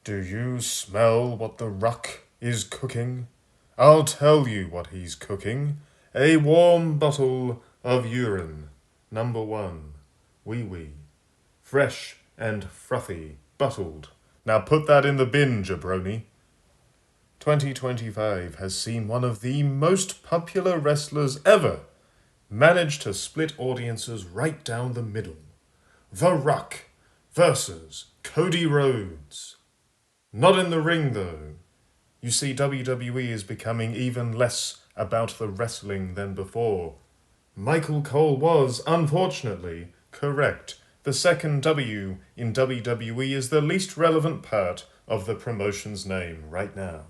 Do you smell what the Rock is cooking? I'll tell you what he's cooking. A warm bottle of urine. Number 1. Wee-wee. Fresh and frothy. Bottled. Now put that in the bin, jabroni. 2025 has seen one of the most popular wrestlers ever manage to split audiences right down the middle. The Rock versus Cody Rhodes. Not in the ring, though. You see, WWE is becoming even less about the wrestling than before. Michael Cole was, unfortunately, correct. The second W in WWE is the least relevant part of the promotion's name right now.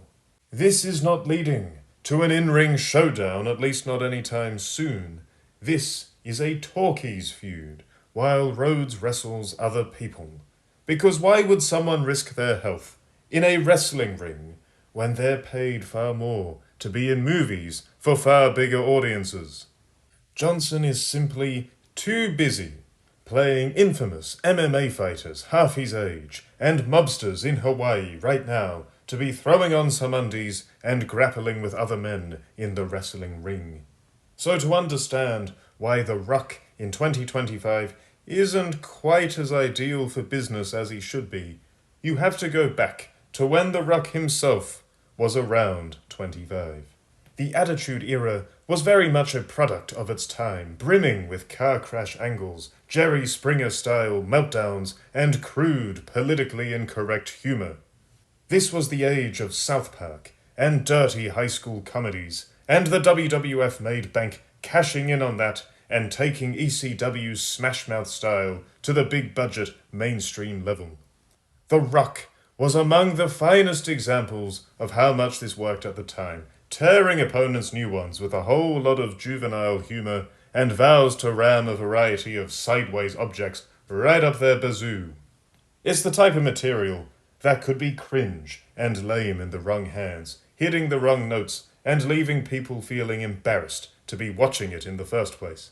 This is not leading to an in-ring showdown, at least not anytime soon. This is a talkies feud, while Rhodes wrestles other people. Because why would someone risk their health in a wrestling ring when they're paid far more to be in movies for far bigger audiences? Johnson is simply too busy playing infamous MMA fighters half his age and mobsters in Hawaii right now to be throwing on some undies and grappling with other men in the wrestling ring. So to understand why The Rock in 2025 isn't quite as ideal for business as he should be, you have to go back to when The Rock himself was around 25. The Attitude Era was very much a product of its time, brimming with car crash angles, Jerry Springer-style meltdowns, and crude, politically incorrect humor. This was the age of South Park and dirty high school comedies, and the WWF made bank cashing in on that and taking ECW's Smash Mouth style to the big-budget mainstream level. The Rock was among the finest examples of how much this worked at the time, tearing opponents' new ones with a whole lot of juvenile humor and vows to ram a variety of sideways objects right up their bazoo. It's the type of material that could be cringe and lame in the wrong hands, hitting the wrong notes, and leaving people feeling embarrassed to be watching it in the first place.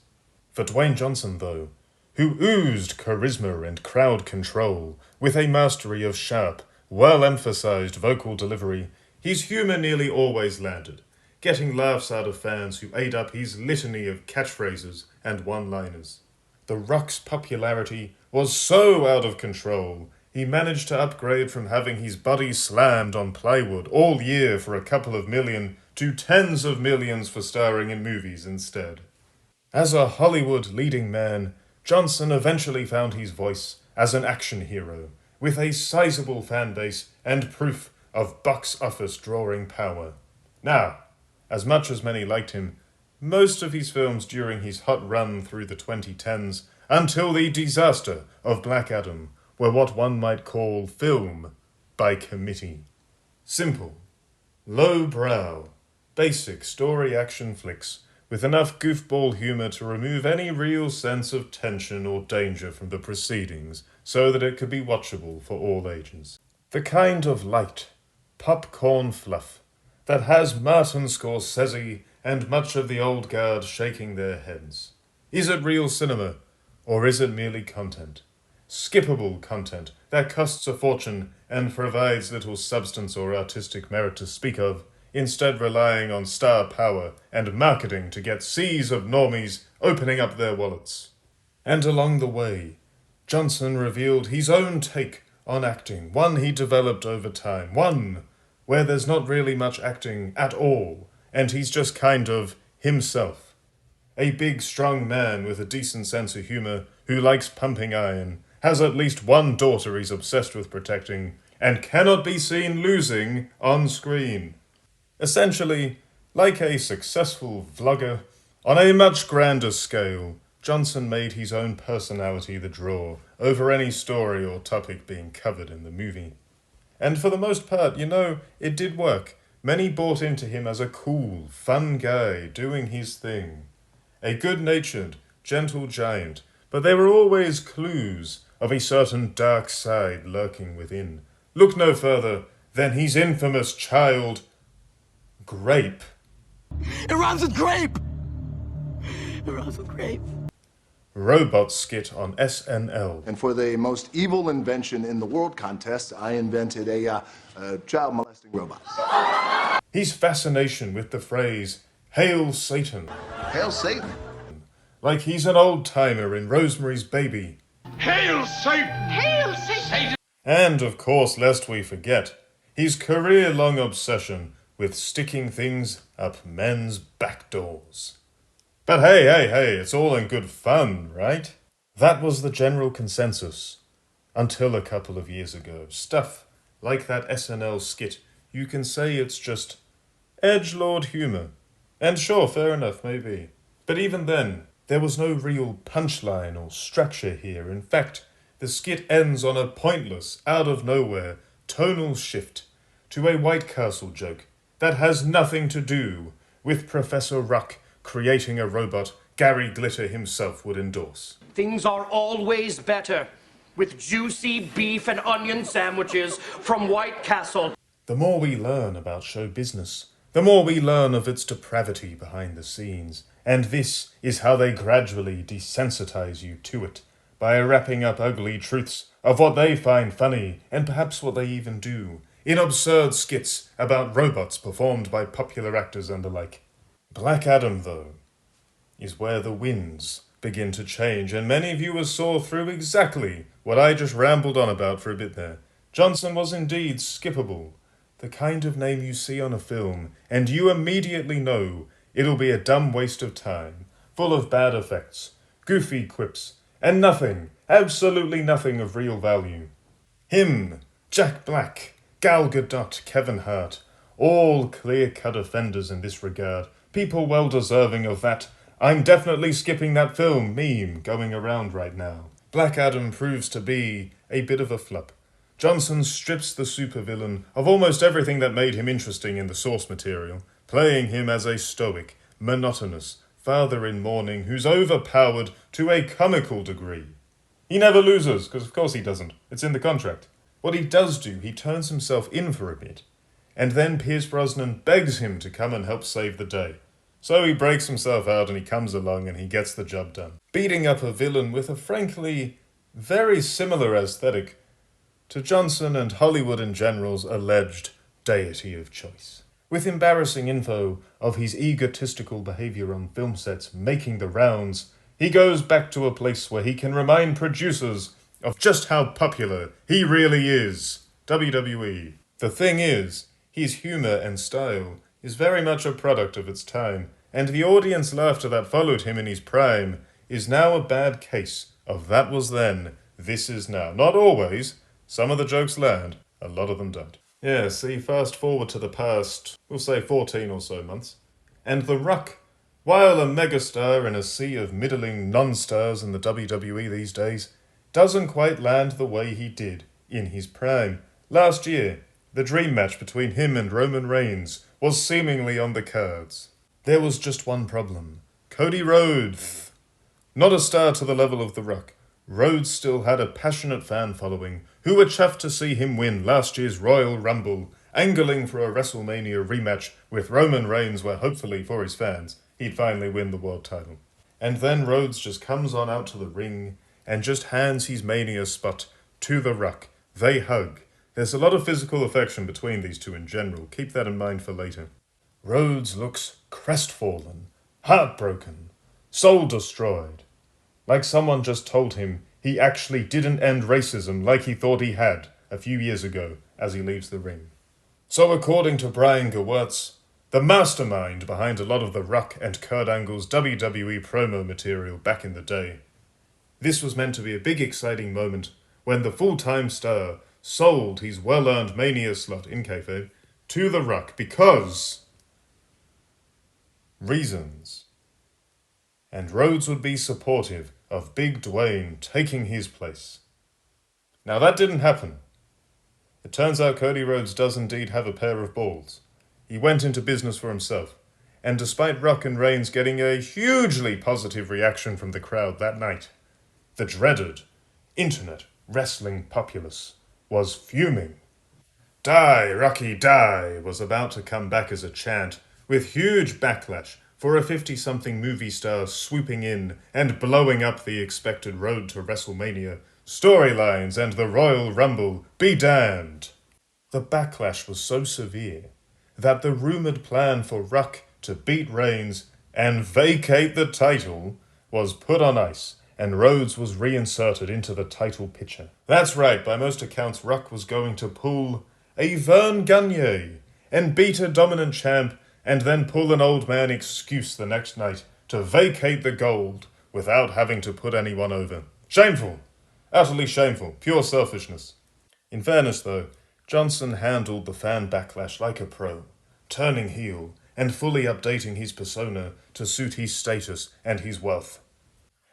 For Dwayne Johnson, though, who oozed charisma and crowd control, with a mastery of sharp, well-emphasized vocal delivery, his humor nearly always landed, getting laughs out of fans who ate up his litany of catchphrases and one-liners. The Rock's popularity was so out of control, he managed to upgrade from having his body slammed on plywood all year for a couple of million to tens of millions for starring in movies instead. As a Hollywood leading man, Johnson eventually found his voice as an action hero, with a sizable fan base and proof of box office drawing power. Now, as much as many liked him, most of his films during his hot run through the 2010s until the disaster of Black Adam were what one might call film by committee. Simple, low-brow, basic story action flicks with enough goofball humor to remove any real sense of tension or danger from the proceedings so that it could be watchable for all ages. The kind of light, popcorn fluff that has Martin Scorsese and much of the old guard shaking their heads. Is it real cinema, or is it merely content? Skippable content that costs a fortune and provides little substance or artistic merit to speak of, instead relying on star power and marketing to get seas of normies opening up their wallets. And along the way, Johnson revealed his own take on acting, one he developed over time, one where there's not really much acting at all, and he's just kind of himself. A big, strong man with a decent sense of humor who likes pumping iron, has at least one daughter he's obsessed with protecting, and cannot be seen losing on screen. Essentially, like a successful vlogger, on a much grander scale, Johnson made his own personality the draw over any story or topic being covered in the movie. And for the most part, it did work. Many bought into him as a cool, fun guy doing his thing. A good-natured, gentle giant, but there were always clues of a certain dark side lurking within. Look no further than his infamous child, Grape. It rhymes with grape! It rhymes with grape. robot skit on SNL. And for the most evil invention in the world contest, I invented a child molesting robot. His fascination with the phrase, "Hail Satan," Hail Satan! like he's an old-timer in Rosemary's Baby. Hail Satan! Hail Satan! And, of course, lest we forget, his career-long obsession with sticking things up men's back doors. But hey, it's all in good fun, right? That was the general consensus. Until a couple of years ago. Stuff like that SNL skit, you can say it's just edgelord humour. And sure, fair enough, maybe. But even then, there was no real punchline or structure here. In fact, the skit ends on a pointless, out-of-nowhere, tonal shift to a White Castle joke that has nothing to do with Professor Rock creating a robot Gary Glitter himself would endorse. Things are always better with juicy beef and onion sandwiches from White Castle. The more we learn about show business, the more we learn of its depravity behind the scenes. And this is how they gradually desensitize you to it, by wrapping up ugly truths of what they find funny, and perhaps what they even do, in absurd skits about robots performed by popular actors and the like. Black Adam, though, is where the winds begin to change, and many viewers saw through exactly what I just rambled on about for a bit there. Johnson was indeed skippable, the kind of name you see on a film, and you immediately know it'll be a dumb waste of time, full of bad effects, goofy quips, and nothing, absolutely nothing of real value. Him, Jack Black, Gal Gadot, Kevin Hart, all clear-cut offenders in this regard, people well deserving of that "I'm definitely skipping that film" meme going around right now. Black Adam proves to be a bit of a flop. Johnson strips the supervillain of almost everything that made him interesting in the source material, playing him as a stoic, monotonous father in mourning who's overpowered to a comical degree. He never loses, because of course he doesn't. It's in the contract. What he does do, he turns himself in for a bit, and then Pierce Brosnan begs him to come and help save the day. So he breaks himself out and he comes along and he gets the job done, beating up a villain with a frankly very similar aesthetic to Johnson and Hollywood in general's alleged deity of choice. With embarrassing info of his egotistical behavior on film sets making the rounds, he goes back to a place where he can remind producers of just how popular he really is, WWE. The thing is, his humor and style is very much a product of its time, and the audience laughter that followed him in his prime is now a bad case of that was then, this is now. Not always. Some of the jokes land, a lot of them don't. Yeah, see, fast forward to the past, we'll say 14 or so months, and The Rock, while a megastar in a sea of middling non-stars in the WWE these days, doesn't quite land the way he did in his prime. Last year, the dream match between him and Roman Reigns was seemingly on the cards. There was just one problem. Cody Rhodes. Not a star to the level of The Rock, Rhodes still had a passionate fan following who were chuffed to see him win last year's Royal Rumble, angling for a WrestleMania rematch with Roman Reigns where hopefully for his fans he'd finally win the world title. And then Rhodes just comes on out to the ring and just hands his Mania spot to The Rock. They hug. There's a lot of physical affection between these two in general. Keep that in mind for later. Rhodes looks crestfallen, heartbroken, soul destroyed. Like someone just told him he actually didn't end racism like he thought he had a few years ago as he leaves the ring. So according to Brian Gewirtz, the mastermind behind a lot of The Rock and Kurt Angle's WWE promo material back in the day, this was meant to be a big exciting moment when the full-time star sold his well-earned Mania slot in kayfabe to The Rock because reasons. And Rhodes would be supportive of Big Dwayne taking his place. Now that didn't happen. It turns out Cody Rhodes does indeed have a pair of balls. He went into business for himself, and despite Rock and Reigns getting a hugely positive reaction from the crowd that night, the dreaded internet wrestling populace was fuming. "Die, Rocky, die" was about to come back as a chant, with huge backlash for a 50-something movie star swooping in and blowing up the expected road to WrestleMania, storylines, and the Royal Rumble be damned. The backlash was so severe that the rumoured plan for Rock to beat Reigns and vacate the title was put on ice, and Rhodes was reinserted into the title picture. That's right, by most accounts, Rock was going to pull a Vern Gagne and beat a dominant champ and then pull an old man excuse the next night to vacate the gold without having to put anyone over. Shameful. Utterly shameful. Pure selfishness. In fairness, though, Johnson handled the fan backlash like a pro, turning heel and fully updating his persona to suit his status and his wealth.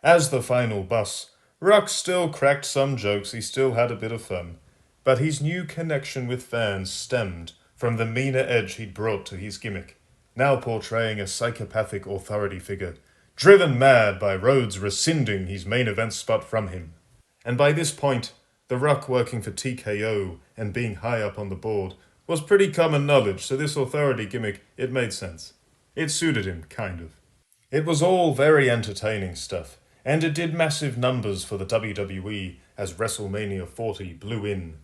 As the final boss, Rock still cracked some jokes, he still had a bit of fun, but his new connection with fans stemmed from the meaner edge he'd brought to his gimmick, now portraying a psychopathic authority figure, driven mad by Rhodes rescinding his main event spot from him. And by this point, The Rock working for TKO and being high up on the board was pretty common knowledge, so this authority gimmick, it made sense. It suited him, kind of. It was all very entertaining stuff, and it did massive numbers for the WWE as WrestleMania 40 blew in.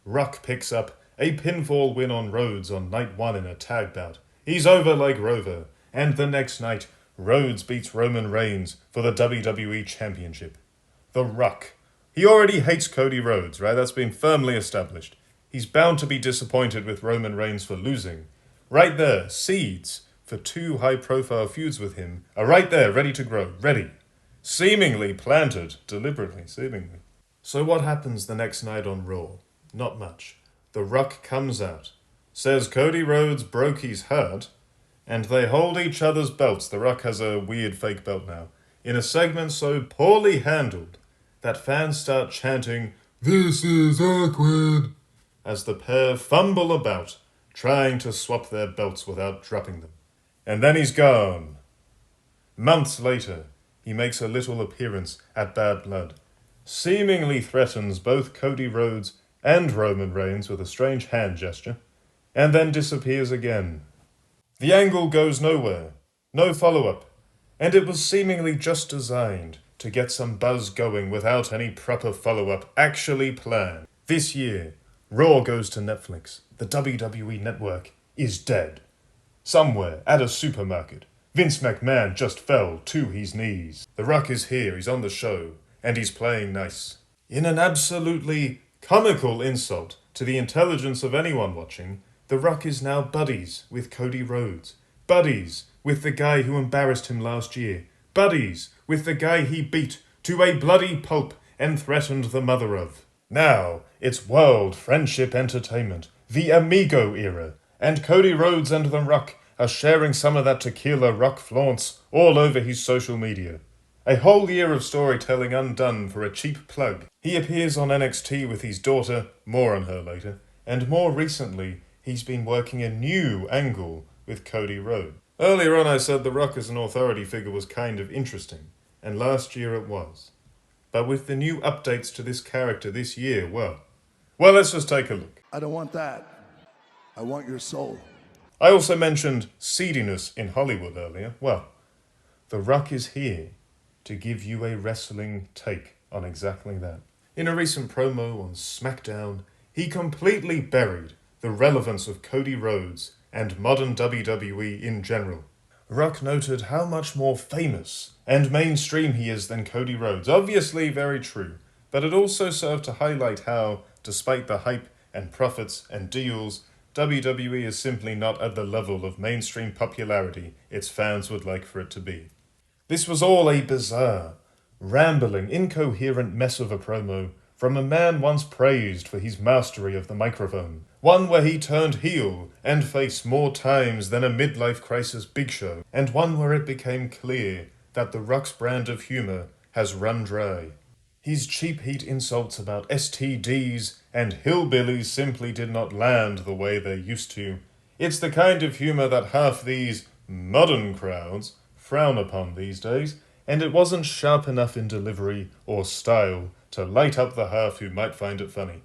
Rock picks up a pinfall win on Rhodes on night 1 in a tag bout. He's over like Rover, and the next night, Rhodes beats Roman Reigns for the WWE Championship. The Rock. He already hates Cody Rhodes, right? That's been firmly established. He's bound to be disappointed with Roman Reigns for losing. Right there, seeds for 2 high-profile feuds with him are right there, ready to grow, ready. Seemingly planted, deliberately, seemingly. So what happens the next night on Raw? Not much. The Rock comes out, says Cody Rhodes broke his heart, and they hold each other's belts. The Rock has a weird fake belt now, in a segment so poorly handled that fans start chanting, "This is awkward," as the pair fumble about, trying to swap their belts without dropping them. And then he's gone. Months later, he makes a little appearance at Bad Blood, seemingly threatens both Cody Rhodes and Roman Reigns with a strange hand gesture, and then disappears again. The angle goes nowhere, no follow-up, and it was seemingly just designed to get some buzz going without any proper follow-up actually planned. This year, Raw goes to Netflix. The WWE Network is dead. Somewhere, at a supermarket, Vince McMahon just fell to his knees. The Rock is here, he's on the show, and he's playing nice. In an absolutely comical insult to the intelligence of anyone watching, The Rock is now buddies with Cody Rhodes. Buddies with the guy who embarrassed him last year. Buddies with the guy he beat to a bloody pulp and threatened the mother of. Now, it's world friendship entertainment, the Amigo era, and Cody Rhodes and The Rock are sharing some of that tequila Rock flaunts all over his social media. A whole year of storytelling undone for a cheap plug. He appears on NXT with his daughter, more on her later, and more recently, he's been working a new angle with Cody Rhodes. Earlier on I said The Rock as an authority figure was kind of interesting, and last year it was. But with the new updates to this character this year, well, let's just take a look. I don't want that. I want your soul. I also mentioned seediness in Hollywood earlier. Well, The Rock is here to give you a wrestling take on exactly that. In a recent promo on SmackDown, he completely buried the relevance of Cody Rhodes and modern WWE in general. Rock noted how much more famous and mainstream he is than Cody Rhodes. Obviously very true, but it also served to highlight how, despite the hype and profits and deals, WWE is simply not at the level of mainstream popularity its fans would like for it to be. This was all a bizarre, rambling, incoherent mess of a promo from a man once praised for his mastery of the microphone. One where he turned heel and face more times than a midlife crisis Big Show, and one where it became clear that The Rock's brand of humor has run dry. His cheap heat insults about STDs and hillbillies simply did not land the way they used to. It's the kind of humor that half these modern crowds frown upon these days, and it wasn't sharp enough in delivery or style to light up the half who might find it funny.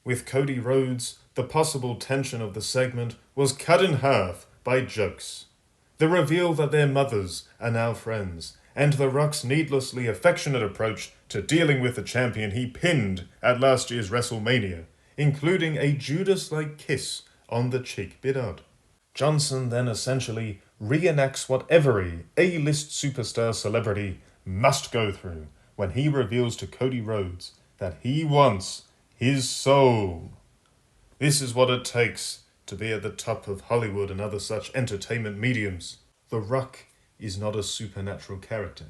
With Cody Rhodes, the possible tension of the segment was cut in half by jokes. the reveal that their mothers are now friends, and The Rock's needlessly affectionate approach to dealing with the champion he pinned at last year's WrestleMania, including a Judas-like kiss on the cheek bit odd. Johnson then essentially reenacts what every A-list superstar celebrity must go through when he reveals to Cody Rhodes that he wants his soul. This is what it takes to be at the top of Hollywood and other such entertainment mediums. The Rock is not a supernatural character.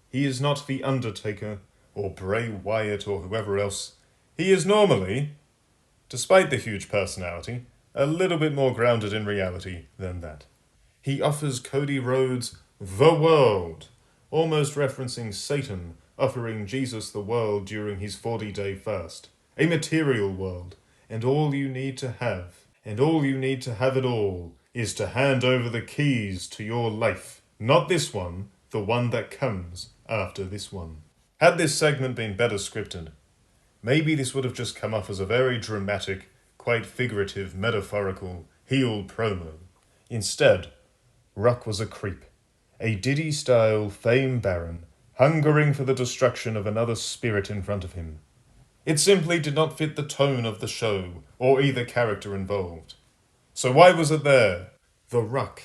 He is not The Undertaker or Bray Wyatt or whoever else. He is normally, despite the huge personality, a little bit more grounded in reality than that. He offers Cody Rhodes the world, almost referencing Satan offering Jesus the world during his 40-day fast. A material world, and all you need to have it all, is to hand over the keys to your life. Not this one, the one that comes after this one. Had this segment been better scripted, maybe this would have just come off as a very dramatic, quite figurative, metaphorical, heel promo. Instead, Rock was a creep, a Diddy-style fame baron, hungering for the destruction of another spirit in front of him. It simply did not fit the tone of the show, or either character involved. So why was it there? The Rock,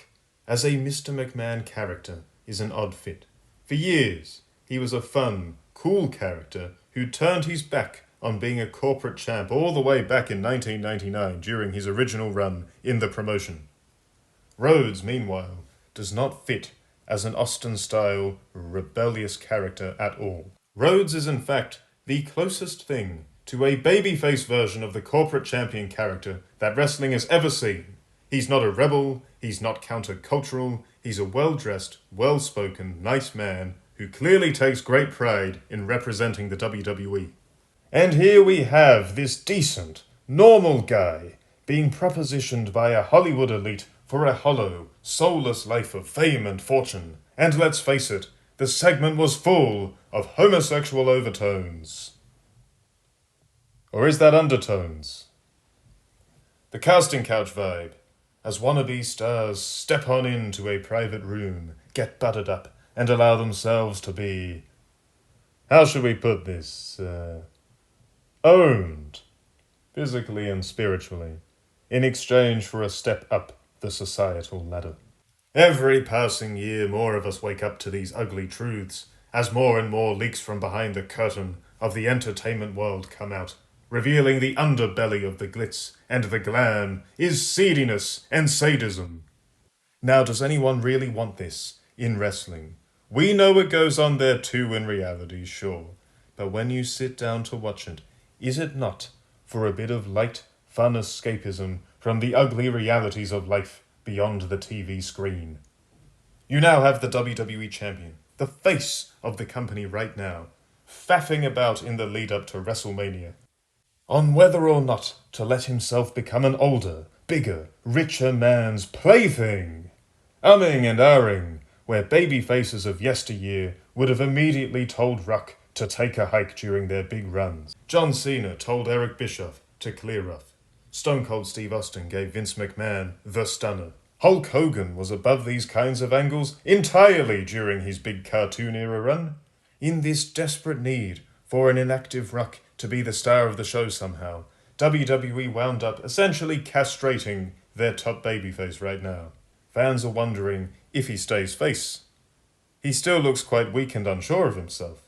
as a Mr. McMahon character, is an odd fit. For years, he was a fun, cool character who turned his back on being a corporate champ all the way back in 1999 during his original run in the promotion. Rhodes, meanwhile, does not fit as an Austin-style, rebellious character at all. Rhodes is in fact the closest thing to a babyface version of the corporate champion character that wrestling has ever seen. He's not a rebel, he's not countercultural, he's a well-dressed, well-spoken, nice man who clearly takes great pride in representing the WWE. And here we have this decent, normal guy being propositioned by a Hollywood elite for a hollow, soulless life of fame and fortune. And let's face it, the segment was full of homosexual overtones. Or is that undertones? The casting couch vibe, as wannabe stars step on into a private room, get buttered up, and allow themselves to be, how should we put this, owned, physically and spiritually, in exchange for a step up the societal ladder. Every passing year, more of us wake up to these ugly truths, as more and more leaks from behind the curtain of the entertainment world come out, revealing the underbelly of the glitz and the glam is seediness and sadism. Now, does anyone really want this in wrestling? We know it goes on there too in reality, sure, but when you sit down to watch it, is it not for a bit of light, fun escapism from the ugly realities of life beyond the TV screen? You now have the WWE Champion, the face of the company right now, faffing about in the lead-up to WrestleMania, on whether or not to let himself become an older, bigger, richer man's plaything, umming and ahhing, where baby faces of yesteryear would have immediately told Rock to take a hike during their big runs. John Cena told Eric Bischoff to clear off. Stone Cold Steve Austin gave Vince McMahon the stunner. Hulk Hogan was above these kinds of angles entirely during his big cartoon era run. In this desperate need for an inactive Rock to be the star of the show somehow, WWE wound up essentially castrating their top babyface right now. Fans are wondering if he stays face. He still looks quite weak and unsure of himself.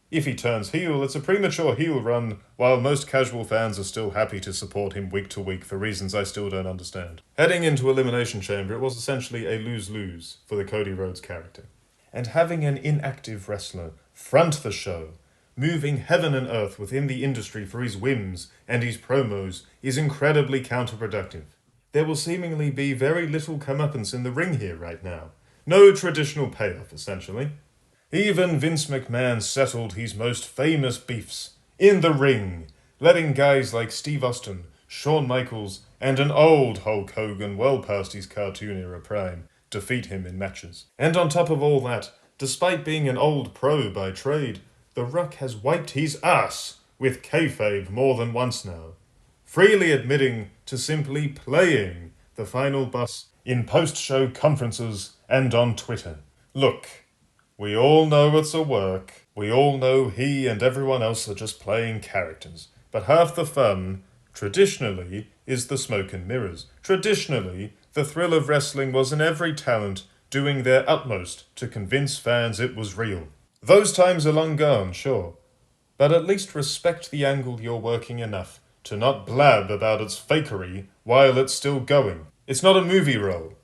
If he turns heel, it's a premature heel run, while most casual fans are still happy to support him week to week for reasons I still don't understand. Heading into Elimination Chamber, it was essentially a lose-lose for the Cody Rhodes character. And having an inactive wrestler front the show, moving heaven and earth within the industry for his whims and his promos, is incredibly counterproductive. There will seemingly be very little comeuppance in the ring here right now. No traditional payoff, essentially. Even Vince McMahon settled his most famous beefs in the ring, letting guys like Steve Austin, Shawn Michaels, and an old Hulk Hogan well past his cartoon era prime defeat him in matches. And on top of all that, despite being an old pro by trade, The Rock has wiped his ass with kayfabe more than once now, freely admitting to simply playing the final boss in post-show conferences and on Twitter. Look, we all know it's a work. We all know he and everyone else are just playing characters. But half the fun, traditionally, is the smoke and mirrors. Traditionally, the thrill of wrestling was in every talent doing their utmost to convince fans it was real. Those times are long gone, sure. But at least respect the angle you're working enough to not blab about its fakery while it's still going. It's not a movie role.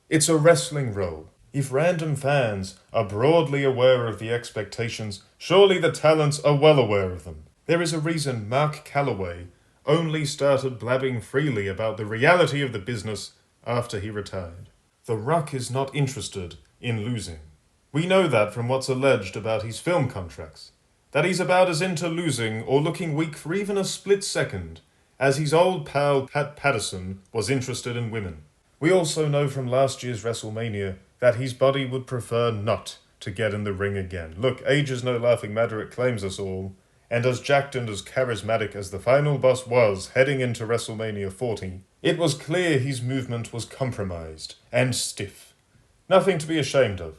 It's a wrestling role. If random fans are broadly aware of the expectations, surely the talents are well aware of them. There is a reason Mark Calloway only started blabbing freely about the reality of the business after he retired. The Rock is not interested in losing. We know that from what's alleged about his film contracts. That he's about as into losing or looking weak for even a split second as his old pal Pat Patterson was interested in women. We also know from last year's WrestleMania that his body would prefer not to get in the ring again. Look, age is no laughing matter, it claims us all, and as jacked and as charismatic as the final boss was heading into WrestleMania 40, it was clear his movement was compromised and stiff. Nothing to be ashamed of.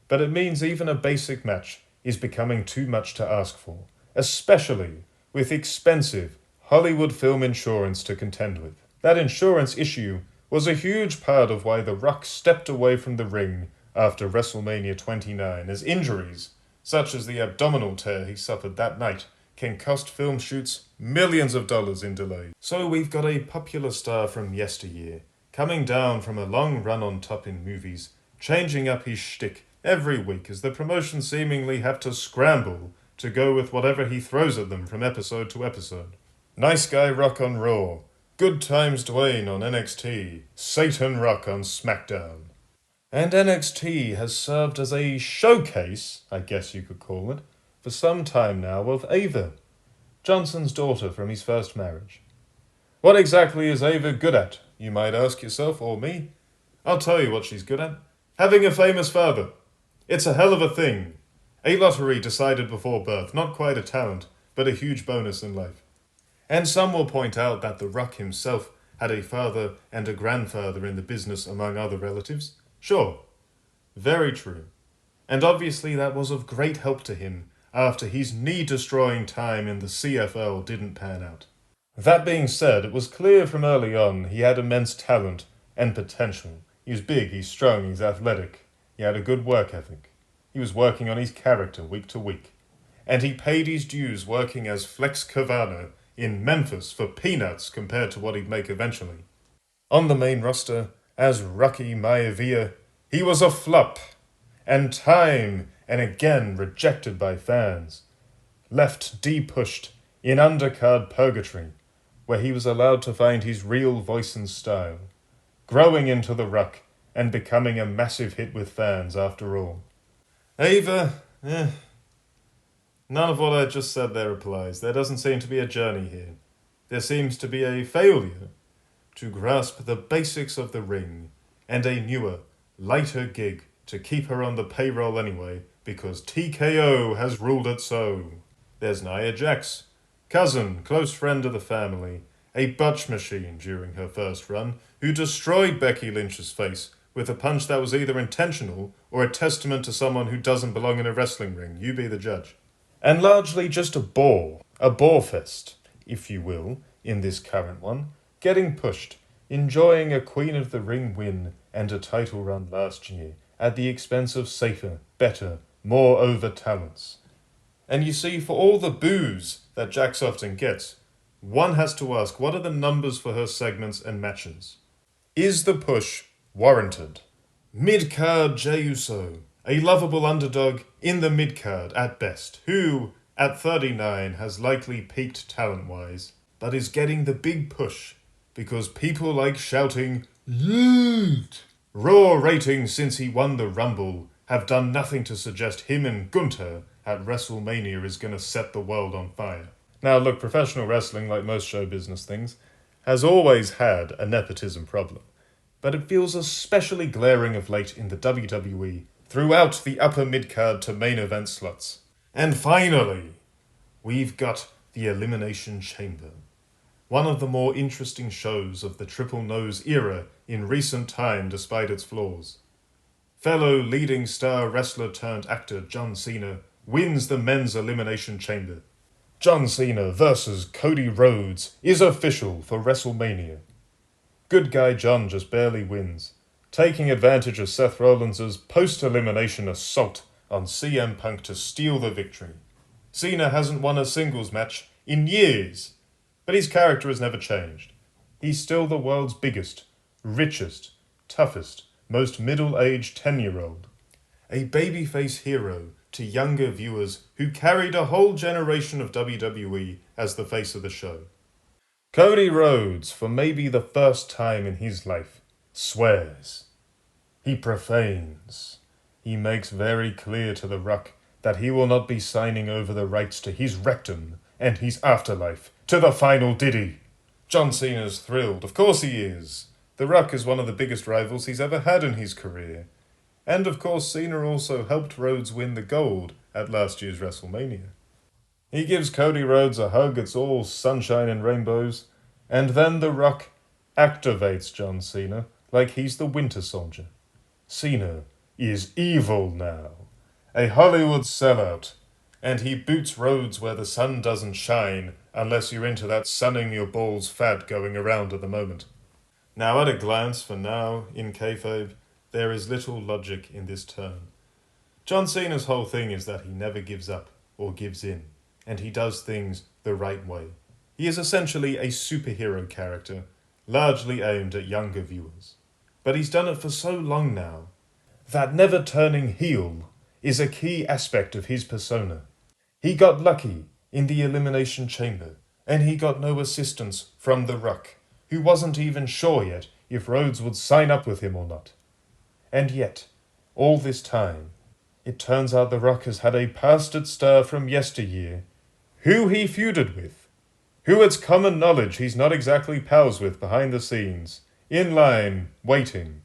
But it means even a basic match is becoming too much to ask for, especially with expensive Hollywood film insurance to contend with. That insurance issue was a huge part of why The Rock stepped away from the ring after WrestleMania 29, as injuries, such as the abdominal tear he suffered that night, can cost film shoots millions of dollars in delays. So we've got a popular star from yesteryear, coming down from a long run on top in movies, changing up his shtick every week as the promotion seemingly have to scramble to go with whatever he throws at them from episode to episode. Nice guy Rock on Raw, Good Times Dwayne on NXT, Satan Rock on SmackDown. And NXT has served as a showcase, I guess you could call it, for some time now of Ava, Johnson's daughter from his first marriage. What exactly is Ava good at, you might ask yourself, or me? I'll tell you what she's good at. Having a famous father. It's a hell of a thing. A lottery decided before birth, not quite a talent, but a huge bonus in life. And some will point out that The Rock himself had a father and a grandfather in the business among other relatives. Sure, very true. And obviously that was of great help to him after his knee-destroying time in the CFL didn't pan out. That being said, it was clear from early on he had immense talent and potential. He was big, he's strong, he's athletic. He had a good work ethic. He was working on his character week to week. And he paid his dues working as Flex Cavano in Memphis for peanuts compared to what he'd make eventually. On the main roster, as Rocky Maivia, he was a flop, and time and again rejected by fans, left de-pushed in undercard purgatory, where he was allowed to find his real voice and style, growing into The Rock and becoming a massive hit with fans after all. Ava, none of what I just said there applies. There doesn't seem to be a journey here. There seems to be a failure to grasp the basics of the ring and a newer, lighter gig to keep her on the payroll anyway, because TKO has ruled it so. There's Nia Jax, cousin, close friend of the family, a butch machine during her first run, who destroyed Becky Lynch's face with a punch that was either intentional or a testament to someone who doesn't belong in a wrestling ring. You be the judge. And largely just a bore fest, if you will, in this current one, getting pushed, enjoying a Queen of the Ring win and a title run last year, at the expense of safer, better, more over talents. And you see, for all the boos that Jax often gets, one has to ask, what are the numbers for her segments and matches? Is the push warranted? Mid-card Jey Uso, a lovable underdog in the mid-card at best, who, at 39, has likely peaked talent-wise, but is getting the big push because people like shouting, "Yeet!" Raw ratings since he won the Rumble have done nothing to suggest him and Gunther at WrestleMania is going to set the world on fire. Now look, professional wrestling, like most show business things, has always had a nepotism problem, but it feels especially glaring of late in the WWE throughout the upper mid-card to main event slots. And finally, we've got the Elimination Chamber, one of the more interesting shows of the Triple Nose era in recent time despite its flaws. Fellow leading star wrestler turned actor John Cena wins the Men's Elimination Chamber. John Cena versus Cody Rhodes is official for WrestleMania. Good guy John just barely wins, taking advantage of Seth Rollins' post-elimination assault on CM Punk to steal the victory. Cena hasn't won a singles match in years, but his character has never changed. He's still the world's biggest, richest, toughest, most middle-aged 10-year-old. A babyface hero to younger viewers who carried a whole generation of WWE as the face of the show. Cody Rhodes, for maybe the first time in his life, swears. He profanes. He makes very clear to The Rock that he will not be signing over the rights to his rectum and his afterlife to the final Diddy. John Cena's thrilled. Of course he is. The Rock is one of the biggest rivals he's ever had in his career. And of course Cena also helped Rhodes win the gold at last year's WrestleMania. He gives Cody Rhodes a hug, it's all sunshine and rainbows, and then The Rock activates John Cena like he's the Winter Soldier. Cena is evil now, a Hollywood sellout, and he boots Rhodes where the sun doesn't shine unless you're into that sunning your balls fad going around at the moment. Now at a glance, for now, in kayfabe, there is little logic in this turn. John Cena's whole thing is that he never gives up or gives in, and he does things the right way. He is essentially a superhero character, largely aimed at younger viewers. But he's done it for so long now that never turning heel is a key aspect of his persona. He got lucky in the Elimination Chamber, and he got no assistance from The Rock, who wasn't even sure yet if Rhodes would sign up with him or not. And yet, all this time, it turns out The Rock has had a bastard star from yesteryear, who he feuded with, who it's common knowledge he's not exactly pals with behind the scenes, in line, waiting,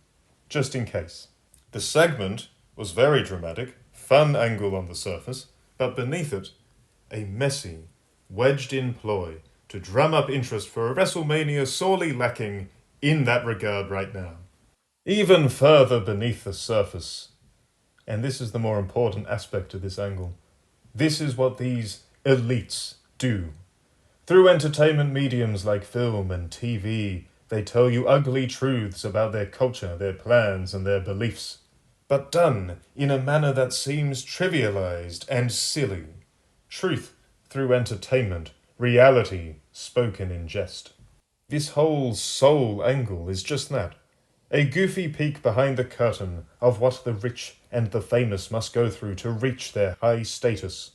just in case. The segment was very dramatic, fun angle on the surface, but beneath it, a messy, wedged-in ploy to drum up interest for a WrestleMania sorely lacking in that regard right now. Even further beneath the surface, and this is the more important aspect of this angle, this is what these elites do. Through entertainment mediums like film and TV, they tell you ugly truths about their culture, their plans, and their beliefs, but done in a manner that seems trivialized and silly. Truth through entertainment, reality spoken in jest. This whole soul angle is just that. A goofy peek behind the curtain of what the rich and the famous must go through to reach their high status.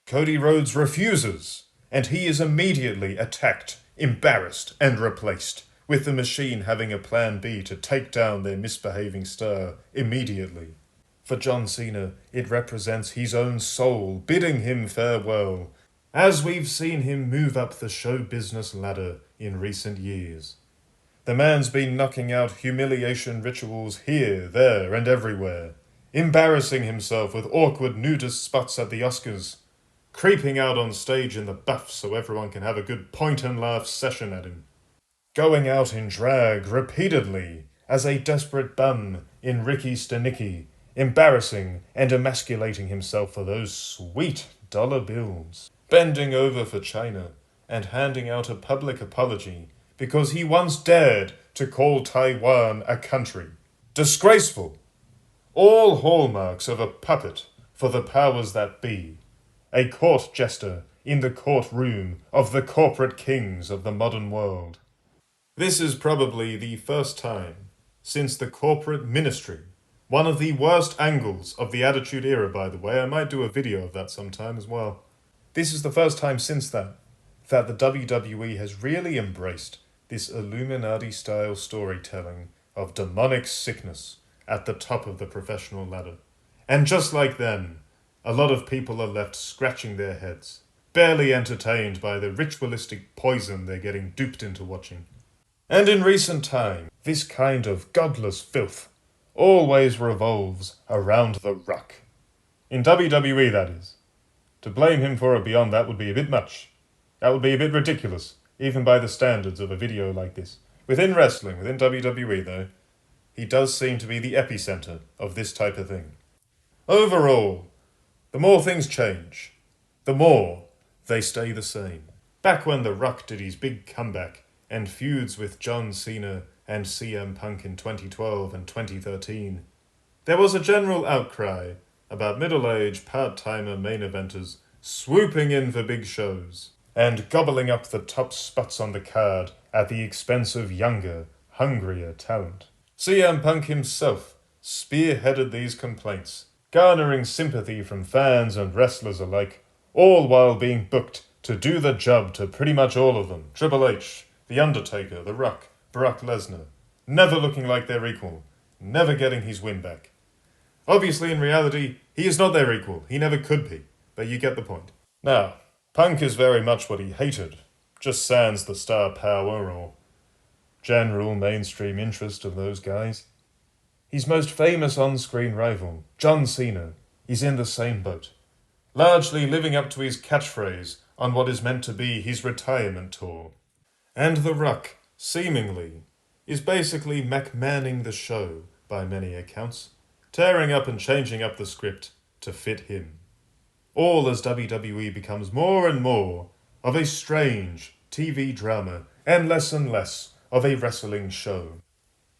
Cody Rhodes refuses, and he is immediately attacked, embarrassed, and replaced, with the machine having a plan B to take down their misbehaving star immediately. For John Cena, it represents his own soul bidding him farewell, as we've seen him move up the show business ladder in recent years. The man's been knocking out humiliation rituals here, there, and everywhere, embarrassing himself with awkward nudist spots at the Oscars, creeping out on stage in the buff so everyone can have a good point-and-laugh session at him, going out in drag repeatedly as a desperate bum in Ricky Stenicki, embarrassing and emasculating himself for those sweet dollar bills, bending over for China and handing out a public apology because he once dared to call Taiwan a country. Disgraceful! All hallmarks of a puppet for the powers that be. A court jester in the courtroom of the corporate kings of the modern world. This is probably the first time since the corporate ministry, one of the worst angles of the Attitude Era, by the way. I might do a video of that sometime as well. This is the first time since that the WWE has really embraced this Illuminati-style storytelling of demonic sickness at the top of the professional ladder. And just like then, a lot of people are left scratching their heads, barely entertained by the ritualistic poison they're getting duped into watching. And in recent time, this kind of godless filth always revolves around The Rock. In WWE, that is. To blame him for it beyond that would be a bit much. That would be a bit ridiculous. even by the standards of a video like this. Within wrestling, within WWE though, he does seem to be the epicenter of this type of thing. Overall, the more things change, the more they stay the same. Back when The Rock did his big comeback and feuds with John Cena and CM Punk in 2012 and 2013, there was a general outcry about middle-aged part-timer main eventers swooping in for big shows and gobbling up the top spots on the card at the expense of younger, hungrier talent. CM Punk himself spearheaded these complaints, garnering sympathy from fans and wrestlers alike, all while being booked to do the job to pretty much all of them. Triple H, The Undertaker, The Rock, Brock Lesnar, never looking like their equal, never getting his win back. Obviously, in reality, he is not their equal. He never could be, but you get the point. Now, Punk is very much what he hated, just sans the star power or general mainstream interest of those guys. His most famous on-screen rival, John Cena, is in the same boat, largely living up to his catchphrase on what is meant to be his retirement tour. And The Rock, seemingly, is basically McMahoning the show by many accounts, tearing up and changing up the script to fit him. All as WWE becomes more and more of a strange TV drama and less of a wrestling show,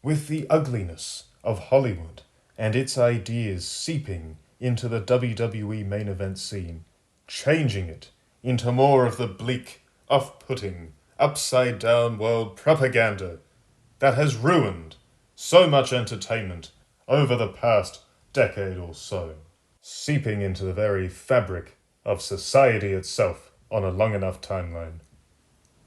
with the ugliness of Hollywood and its ideas seeping into the WWE main event scene, changing it into more of the bleak, off-putting, upside-down world propaganda that has ruined so much entertainment over the past decade or so, seeping into the very fabric of society itself on a long enough timeline.